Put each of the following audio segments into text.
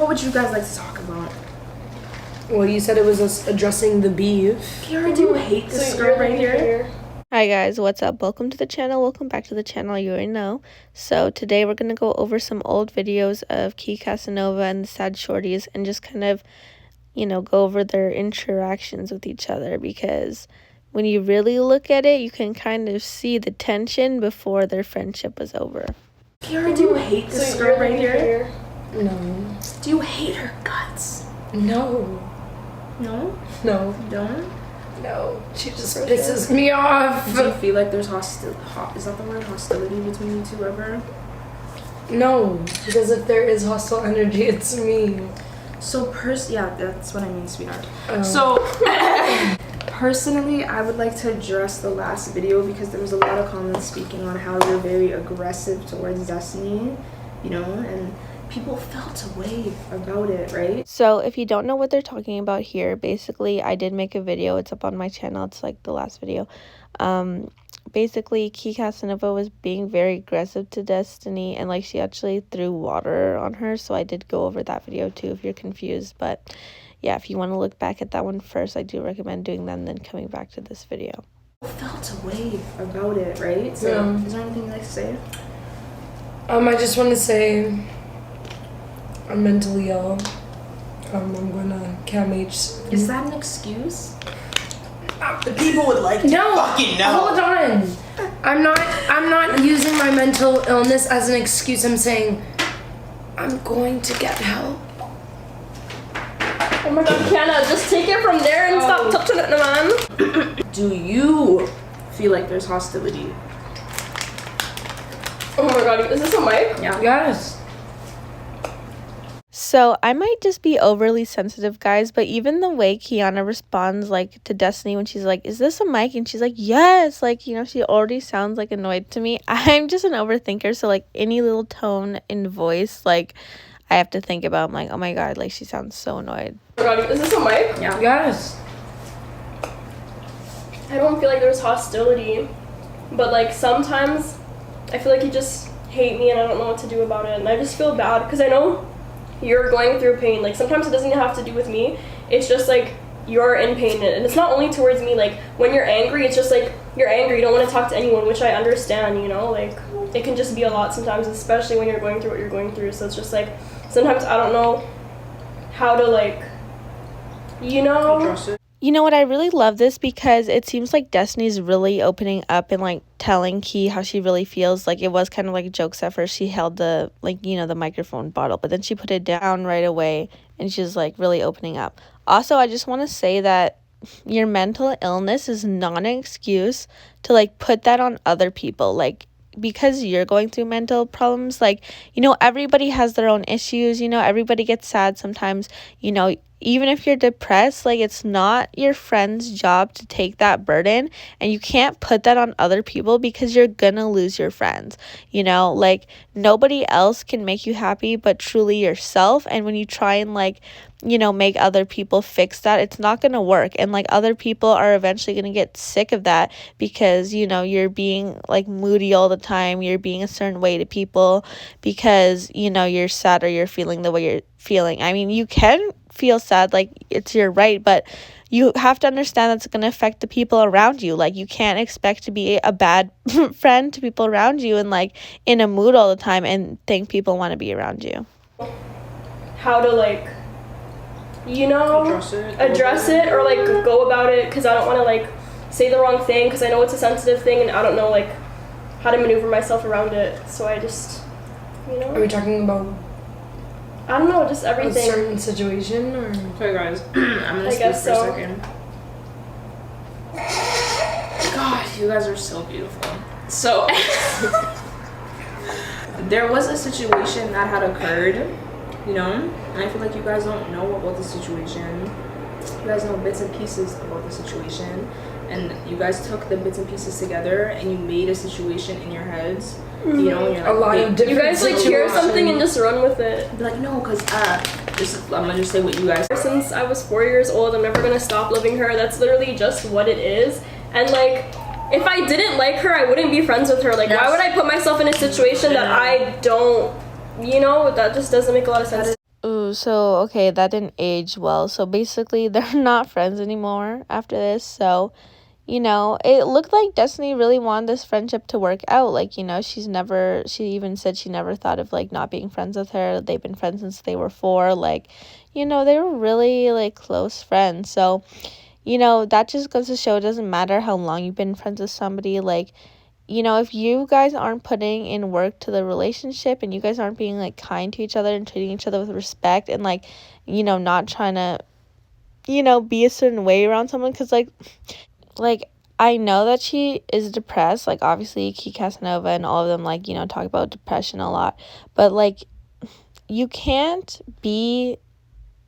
what would you guys like to talk about? Well, you said it was us addressing the beef. Kiara, do you hate this girl right here? Hi guys, what's up? Welcome to the channel. Welcome back to the channel. You already know. So today we're going to go over some old videos of Cassava and the sad Shordies and just kind of, go over their interactions with each other, because when you really look at it, you can kind of see the tension before their friendship was over. Kiara, do you hate this girl right here? No. Do you hate her guts? No. No? No. You don't? No. She just pisses me off. Do you feel like there's is that the word, hostility between you two ever? No. Because if there is hostile energy, it's me. So yeah, that's what I mean, sweetheart. So personally, I would like to address the last video because there was a lot of comments speaking on how you're very aggressive towards Destiny, and people felt a way about it, right? So if you don't know what they're talking about here, basically I did make a video. It's up on my channel. It's like the last video. Basically Cassava was being very aggressive to Destiny, and like she actually threw water on her. So I did go over that video too if you're confused. But yeah, if you want to look back at that one first, I do recommend doing that and then coming back to this video. Felt a way about it, right? So Yeah. Is there anything you'd like to say? I just want to say I'm mentally ill. I'm gonna CAMH. Is that an excuse? The people would like to fucking know. Hold on. I'm not using my mental illness as an excuse. I'm saying I'm going to get help. Oh my god, Kiana, just take it from there and stop touching it, man. Do you feel like there's hostility? Oh my god, is this a mic? Yeah. Yes. So I might just be overly sensitive, guys, but even the way Kiana responds like to Destiny when she's like, is this a mic? And she's like, yes, like, she already sounds like annoyed to me. I'm just an overthinker, so like any little tone in voice, like I have to think about. I'm like, oh my god, like she sounds so annoyed. Oh my god, is this a mic? Yeah. Yes. I don't feel like there's hostility, but like sometimes I feel like you just hate me and I don't know what to do about it, and I just feel bad because I know you're going through pain. Like sometimes it doesn't even have to do with me, it's just like you're in pain, and it's not only towards me. Like when you're angry, it's just like you're angry, you don't want to talk to anyone, which I understand, like it can just be a lot sometimes, especially when you're going through what you're going through. So it's just like sometimes I don't know how to Address it. You know what, I really love this because it seems like Destiny's really opening up and like telling Key how she really feels. Like it was kind of like jokes at first. She held the the microphone bottle, but then she put it down right away and she's like really opening up. Also, I just want to say that your mental illness is not an excuse to like put that on other people. Like because you're going through mental problems, like everybody has their own issues. Everybody gets sad sometimes. Even if you're depressed, like it's not your friend's job to take that burden, and you can't put that on other people because you're gonna lose your friends. Like nobody else can make you happy but truly yourself, and when you try and make other people fix that, it's not gonna work, and like other people are eventually gonna get sick of that because you're being like moody all the time, you're being a certain way to people because you're sad or you're feeling the way you're feeling. I mean, you can feel sad, like it's your right, but you have to understand that's going to affect the people around you. Like you can't expect to be a bad friend to people around you and like in a mood all the time and think people want to be around you. how to address it or like go about it, because I don't want to like say the wrong thing, because I know it's a sensitive thing and I don't know like how to maneuver myself around it. So I just Are we talking about I don't know, just everything. a certain situation or? Okay, guys, I'm gonna speak for a second. God, you guys are so beautiful. So, there was a situation that had occurred, and I feel like you guys don't know about the situation. You guys know bits and pieces about the situation, and you guys took the bits and pieces together and you made a situation in your heads. And you're like, a lot of different you guys like hear something and just run with it. Be like, no, because I'm gonna just say what you guys. Since I was 4 years old, I'm never gonna stop loving her. That's literally just what it is. And like, if I didn't like her, I wouldn't be friends with her. Like, why would I put myself in a situation that I don't, that just doesn't make a lot of sense. Ooh, So okay, that didn't age well. So basically, they're not friends anymore after this. So, you know, it looked like Destiny really wanted this friendship to work out. Like, you know, she even said she never thought of, like, not being friends with her. They've been friends since they were 4. Like, you know, they were really, like, close friends. So, you know, that just goes to show it doesn't matter how long you've been friends with somebody. Like, you know, if you guys aren't putting in work to the relationship and you guys aren't being, like, kind to each other and treating each other with respect and, like, you know, not trying to, you know, be a certain way around someone, because, like, I know that she is depressed. Like, obviously, Cassava and all of them, like, you know, talk about depression a lot. But, like, you can't be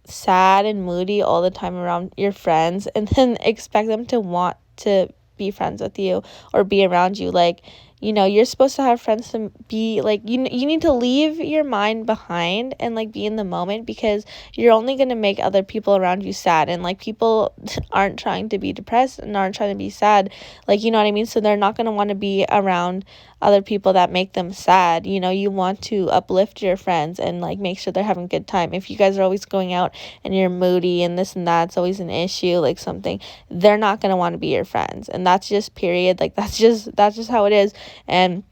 sad and moody all the time around your friends and then expect them to want to be friends with you or be around you. Like, you know, you're supposed to have friends to be, like, you need to leave your mind behind and, like, be in the moment, because you're only going to make other people around you sad. And, like, people aren't trying to be depressed and aren't trying to be sad. Like, you know what I mean? So they're not going to want to be around other people that make them sad. You know, you want to uplift your friends and, like, make sure they're having a good time. If you guys are always going out and you're moody and this and that, it's always an issue, like something, they're not going to want to be your friends. And that's just period. Like, that's just how it is. And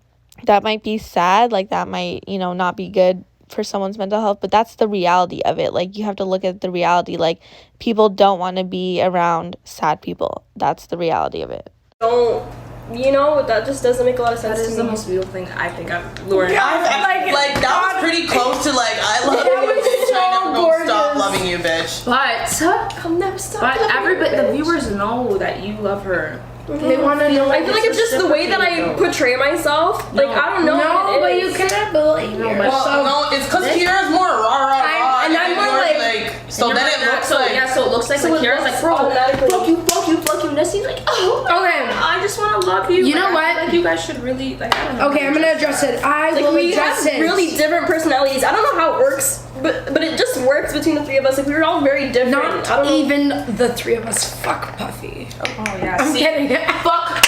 that might be sad, like, that might, you know, not be good for someone's mental health, but that's the reality of it. Like, you have to look at the reality. Like, people don't want to be around sad people. That's the reality of it. You know, that just doesn't make a lot of sense. That is to the me. most beautiful thing I think I've learned. Like that was pretty close to like I love you, bitch. I never gonna stop loving you, bitch. But I'll never stop. But loving everybody, you, the bitch. viewers know that you love her. They want to know. I feel like it's just the way that I portray myself. Like, I don't know. No, what but it you is. cannot believe yourself. Well, no, it's because Kira's more rah. And I'm more like so then it looks like. Yeah, so it looks like Kira's like, bro, automatically. fuck you. Nessie's like, oh, Okay. I just want to love you. You know Like, I feel what? like you guys should really, like, I don't know. Okay, I'm gonna address it. I Like, will we address have it. really different personalities. I don't know how it works, but it just works between the 3 of us. Like, we're all very different. I Not don't know. even the 3 of us. Fuck Puffy. Oh, yeah. I'm See, kidding. fuck,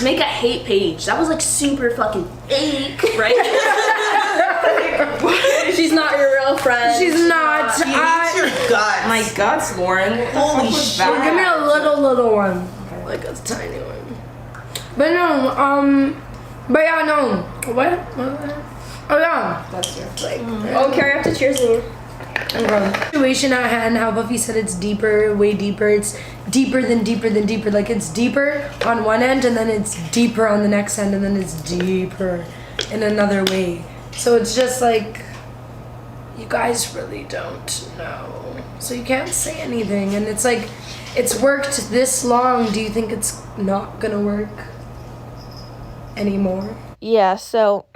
make a hate page. That was, like, super fucking fake, right? She's not your real friend. She's not. She hates your guts. My guts, Lauren. Holy shit. Give me a little one. Like a tiny one. But no, but yeah, no. What? Oh yeah. That's your Oh, Carrie, I have to cheers me. Okay. Situation at hand, how Buffy said it's deeper, way deeper. It's deeper than deeper than deeper. Like, it's deeper on one end and then it's deeper on the next end and then it's deeper in another way. So it's just like, you guys really don't know. So you can't say anything. And it's like, it's worked this long. Do you think it's not gonna work anymore? Yeah, so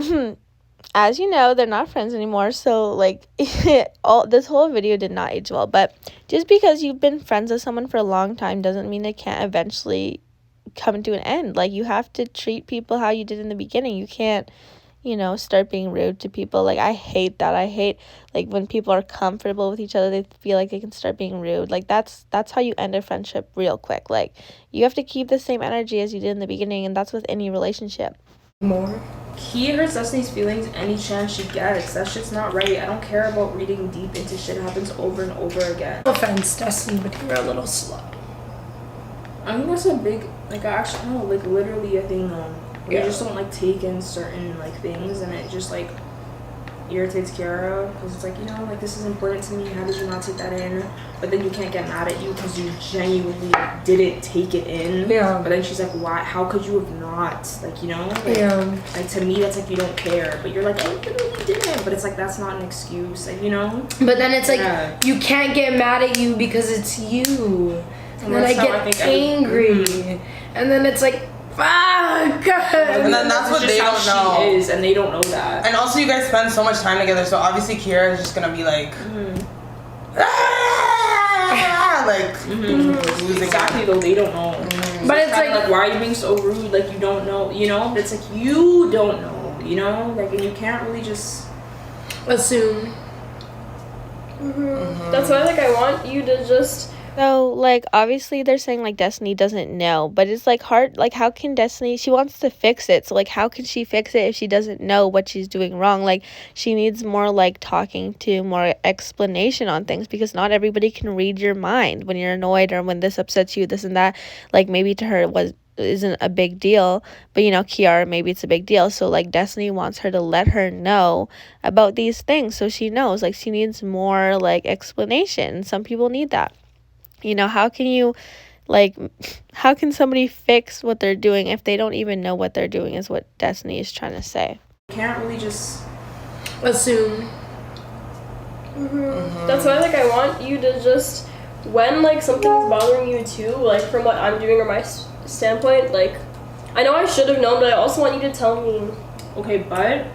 as you know, they're not friends anymore. So, like, this whole video did not age well. But just because you've been friends with someone for a long time doesn't mean it can't eventually come to an end. Like, you have to treat people how you did in the beginning. You can't, you know, start being rude to people. Like, I hate that. I hate, like, when people are comfortable with each other, they feel like they can start being rude. Like, that's how you end a friendship real quick. Like, you have to keep the same energy as you did in the beginning, and that's with any relationship. More? He hurts Destiny's feelings any chance she gets. That shit's not right. I don't care about reading deep into shit that happens over and over again. No offense, Destiny, but you're a little slow. I think that's a big, like, I actually know, like, literally a thing, where you just don't, like, take in certain, like, things, and it just, like, irritates Kiara, because it's like, you know, like, this is important to me, how did you not take that in? But then you can't get mad at you because you genuinely didn't take it in. Yeah. But then she's like, why, how could you have not? Like, you know? Like, Yeah. like, to me, that's like, you don't care, but you're like, I literally didn't, but it's like, that's not an excuse, like, you know? But then it's like, Yeah. you can't get mad at you because it's you. And then I that's how I get think angry. And then it's like, fuck! And then that's what they don't know. She is, and they don't know that. And also, you guys spend so much time together, so obviously Kira is just gonna be like, like losing Exactly, though, they don't know. But it's like, why are you being so rude? Like, you don't know, you know? It's like, you don't know, you know? Like, and you can't really just assume. That's why, like, I want you to just So, like, obviously they're saying, like, Destiny doesn't know, but it's, like, hard. Like, how can Destiny, she wants to fix it. So, like, how can she fix it if she doesn't know what she's doing wrong? Like, she needs more, like, talking to, more explanation on things, because not everybody can read your mind when you're annoyed or when this upsets you, this and that. Like, maybe to her it isn't a big deal, but, you know, Kiara, maybe it's a big deal. So, like, Destiny wants her to let her know about these things so she knows. Like, she needs more, like, explanation. Some people need that. You know, how can you, like, how can somebody fix what they're doing if they don't even know what they're doing, is what Destiny is trying to say. Can't really just Assume. That's why, like, I want you to just, when, like, something's bothering you too, like, from what I'm doing or my standpoint, like, I know I should have known, but I also want you to tell me. okay, but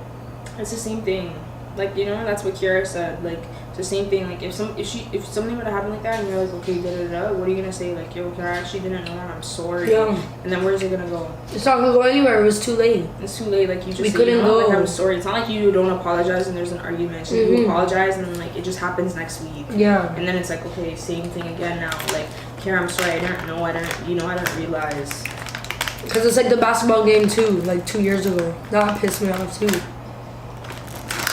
it's the same thing. Like, you know, that's what Kiara said. Like, it's the same thing. Like, if something would have happened like that, and you're like, okay, what are you gonna say? Like, yo, Kiara, I actually didn't know, and I'm sorry. Yeah. And then where's it gonna go? It's not gonna go anywhere. It was too late. It's too late. Like, you just We say, couldn't you know, go. like, I'm sorry. It's not like you don't apologize and there's an argument. So you apologize, and then, like, it just happens next week. Yeah. And then it's like, okay, same thing again now. Like, Kiara, I'm sorry. I didn't know. I didn't realize. Because it's like the basketball game too, like 2 years ago. That pissed me off too.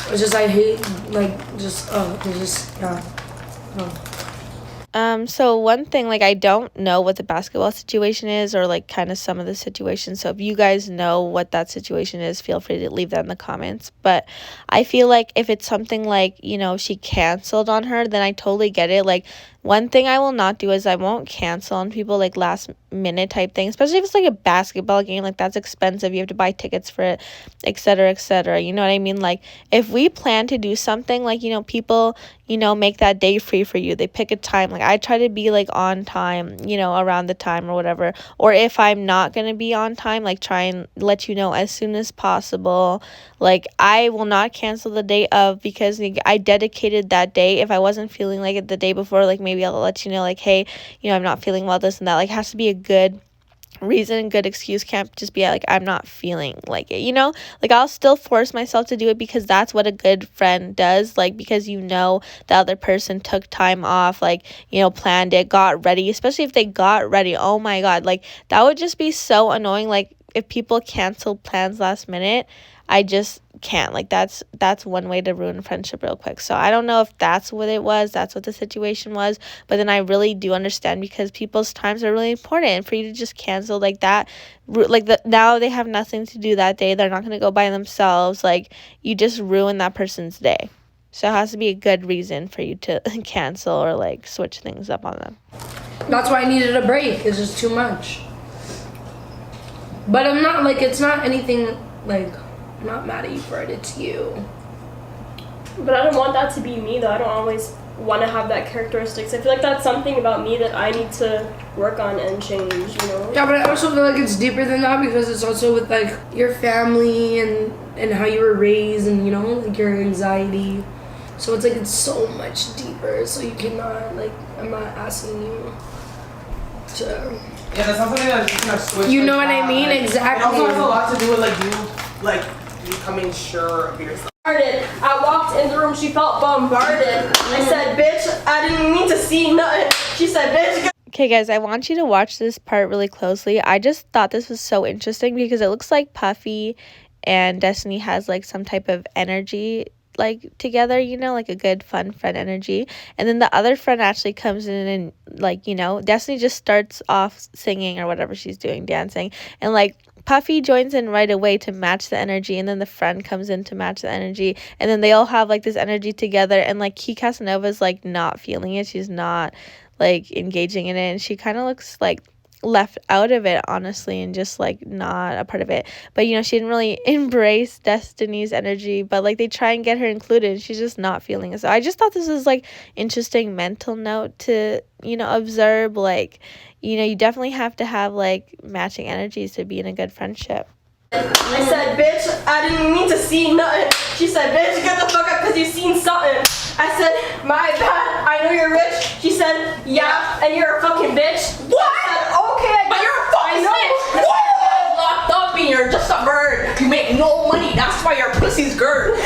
It's just, I hate, like, just, it's just, yeah. So one thing, like, I don't know what the basketball situation is, or, like, kind of some of the situations. So if you guys know what that situation is, feel free to leave that in the comments. But I feel like if it's something like, you know, she canceled on her, then I totally get it. Like, one thing I will not do is I won't cancel on people, like, last minute type thing, especially if it's like a basketball game. Like, that's expensive, you have to buy tickets for it, etc., you know what I mean? Like, if we plan to do something, like, you know, people, you know, make that day free for you, they pick a time. Like, I try to be, like, on time, you know, around the time or whatever. Or if I'm not gonna be on time, like, try and let you know as soon as possible. Like, I will not cancel the day of, because I dedicated that day. If I wasn't feeling like it the day before, like, maybe I'll let you know, like, hey, you know, I'm not feeling well, this and that. Like, it has to be a good reason, good excuse. Can't just be like, I'm not feeling like it, you know? Like, I'll still force myself to do it, because that's what a good friend does. Like, because you know the other person took time off, like, you know, planned it, got ready. Especially if they got ready, oh my god, like, that would just be so annoying. Like, if people cancel plans last minute, I just can't. Like, that's one way to ruin friendship real quick. So I don't know if that's what it was, that's what the situation was, but then I really do understand, because people's times are really important, and for you to just cancel like that, like, now they have nothing to do that day, they're not going to go by themselves, like, you just ruin that person's day. So it has to be a good reason for you to cancel or, like, switch things up on them. That's why I needed a break. It's just too much. But I'm not, like, it's not anything, like, I'm not mad at you for it, it's you. But I don't want that to be me, though. I don't always want to have that characteristics. I feel like that's something about me that I need to work on and change, you know? Yeah, but I also feel like it's deeper than that, because it's also with, like, your family and how you were raised, and, you know, like, your anxiety. So it's like, it's so much deeper, so you cannot, like, I'm not asking you to... Yeah, that's not something that's just gonna switch. You like know what that. I mean? Like, Exactly. It also has a lot to do with, like, you becoming sure of yourself. I walked in the room, she felt bombarded. I said, bitch, I didn't need to see nothing. She said, bitch. Okay, guys, I want you to watch this part really closely. I just thought this was so interesting, because it looks like Puffy and Destiny has, like, some type of energy, like, together, you know, like a good fun friend energy. And then the other friend actually comes in, and, like, you know, Destiny just starts off singing or whatever she's doing, dancing, and, like, Puffy joins in right away to match the energy, and then the friend comes in to match the energy, and then they all have, like, this energy together, and, like, Casanova's, like, not feeling it. She's not, like, engaging in it, and she kind of looks, like, left out of it, honestly, and just, like, not a part of it. But, you know, she didn't really embrace Destiny's energy, but, like, they try and get her included, and she's just not feeling it. So I just thought this was, like, interesting mental note to, you know, observe. Like, you know, you definitely have to have, like, matching energies to be in a good friendship. I said, bitch, I didn't need to see nothing. She said, bitch, get the fuck up because you seen something. I said, my bad, I know you're rich. She said, yeah, and you're a fucking bitch. What? I said, okay, But you're a fucking bitch. What? Locked up and you're just a bird. You make no money. That's why your pussy's gird.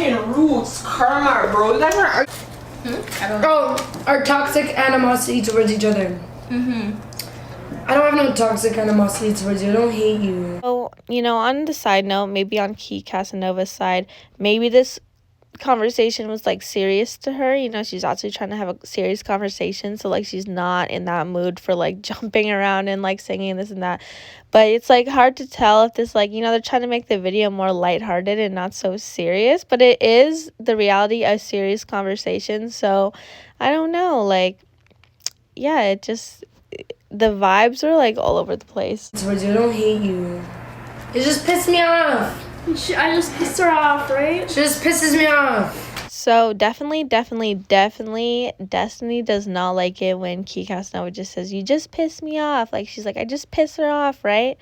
fucking roots, karma, bro. You guys are. Oh, our toxic animosity towards each other. I don't have no toxic animosity towards you. I don't hate you. So, you know, on the side note, maybe on Key Casanova's side, maybe this conversation was like serious to her. You know, she's actually trying to have a serious conversation, so like she's not in that mood for like jumping around and like singing this and that. But it's like hard to tell if this, like, you know, they're trying to make the video more lighthearted and not so serious, but it is the reality of serious conversation. So I don't know, like, yeah, it just, the vibes are like all over the place. Towards you. I don't hate you. It just pissed me off. I just pissed her off, right? She just pisses me off. So definitely Destiny does not like it when Key Casanova just says, you just pissed me off. Like, she's like, I just pissed her off, right?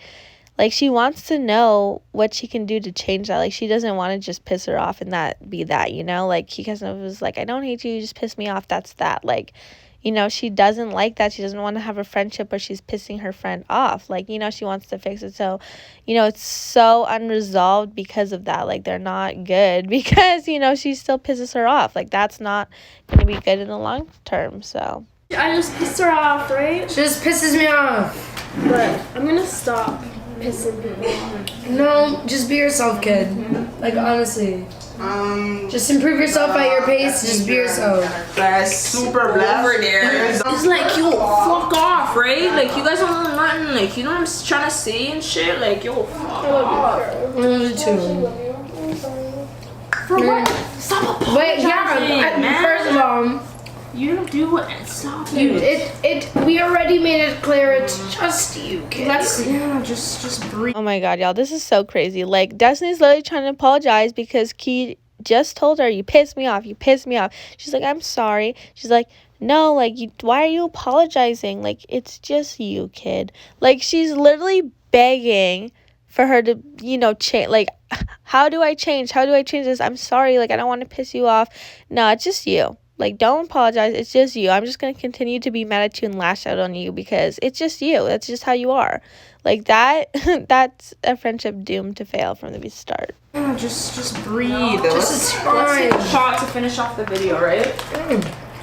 Like, she wants to know what she can do to change that. Like, she doesn't want to just piss her off and that be that, you know? Like, Key Casanova was like, I don't hate you, you just piss me off, that's that. Like, you know, she doesn't like that. She doesn't want to have a friendship where she's pissing her friend off. Like, you know, she wants to fix it. So, you know, it's so unresolved because of that. Like, they're not good because, you know, she still pisses her off. Like, that's not going to be good in the long term. So I just pissed her off, right? She just pisses me off. But I'm gonna stop pissing people off. No, just be yourself, kid. Like, honestly. Just improve yourself at your pace. Just be yourself. That's super blessed over there. It's like, yo, fuck off, right? Like, you guys don't know nothing. Like, you know what I'm trying to say and shit? Like, yo, fuck off. I love you too. For what? Stop apologizing, Wait, yeah. man. First of all, You don't do it. Stop it. we already made it clear it's just you, kid. Just breathe. oh my god, y'all, this is so crazy. Like, Destiny's literally trying to apologize because Key just told her, you pissed me off, she's like, I'm sorry. She's like, no, like, why are you apologizing? Like, it's just you, kid. Like, she's literally begging for her to, you know, change. Like, how do I change this? I'm sorry, like, I don't want to piss you off. No, it's just you. Like, don't apologize. It's just you. I'm just going to continue to be mad at you and lash out on you because it's just you. That's just how you are. Like, that's a friendship doomed to fail from the start. Just breathe. Just Let's take a shot to finish off the video, right?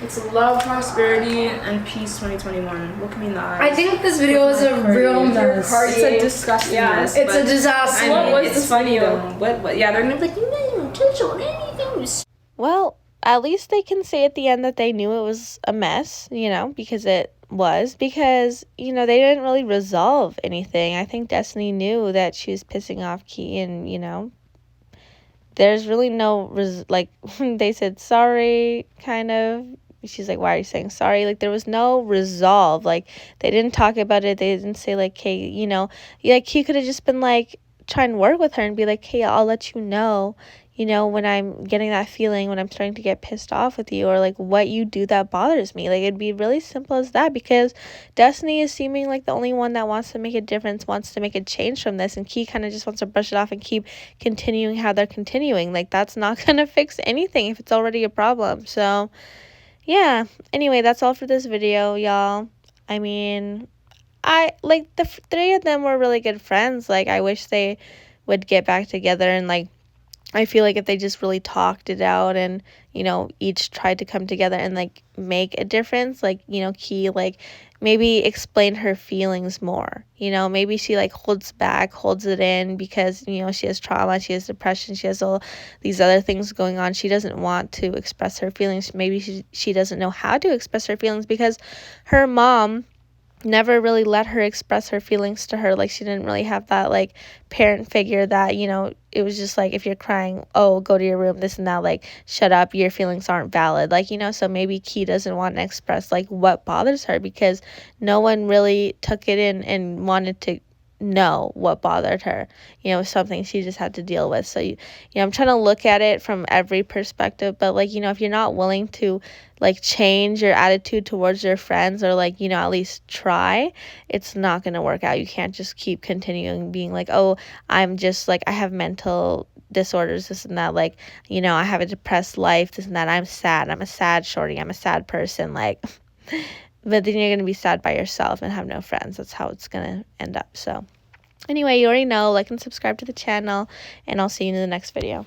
It's love, prosperity, and peace 2021. Look me in the eyes. I think this video is a real mess. It's a disgusting mess. It's a disaster. I mean, What was it's this funny video? though. What? Yeah, they're gonna be like, you didn't touch on anything. Well, at least they can say at the end that they knew it was a mess, you know, because it was. Because, you know, they didn't really resolve anything. I think Destiny knew that she was pissing off Key and, you know, there's really no, like, they said sorry, kind of. She's like, why are you saying sorry? Like, there was no resolve. Like, they didn't talk about it. They didn't say, like, hey, you know, like, he could have just been, like, trying to work with her and be like, hey, I'll let you know, when I'm getting that feeling, when I'm starting to get pissed off with you, or, like, what you do that bothers me. Like, it'd be really simple as that, because Destiny is seeming like the only one that wants to make a difference, wants to make a change from this, and Key kind of just wants to brush it off and keep continuing how they're continuing. Like, that's not gonna fix anything if it's already a problem. So yeah, anyway, that's all for this video, y'all. I mean, the three of them were really good friends. Like, I wish they would get back together, and, like, I feel like if they just really talked it out and, you know, each tried to come together and, like, make a difference, like, you know, Key, like, maybe explain her feelings more, you know, maybe she, like, holds it in because, you know, she has trauma, she has depression, she has all these other things going on. She doesn't want to express her feelings. Maybe she doesn't know how to express her feelings because her mom never really let her express her feelings to her. Like, she didn't really have that, like, parent figure that, you know, it was just like, if you're crying, oh, go to your room, this and that, like, shut up, your feelings aren't valid, like, you know. So maybe Key doesn't want to express, like, what bothers her because no one really took it in and wanted to know what bothered her, you know, something she just had to deal with. So you know, I'm trying to look at it from every perspective, but, like, you know, if you're not willing to, like, change your attitude towards your friends, or, like, you know, at least try, it's not going to work out. You can't just keep continuing being like, oh, I'm just, like, I have mental disorders, this and that, like, you know, I have a depressed life, this and that, I'm a sad shorty, I'm a sad person, like, but then you're going to be sad by yourself and have no friends. That's how it's going to end up. So anyway, you already know, like and subscribe to the channel, and I'll see you in the next video.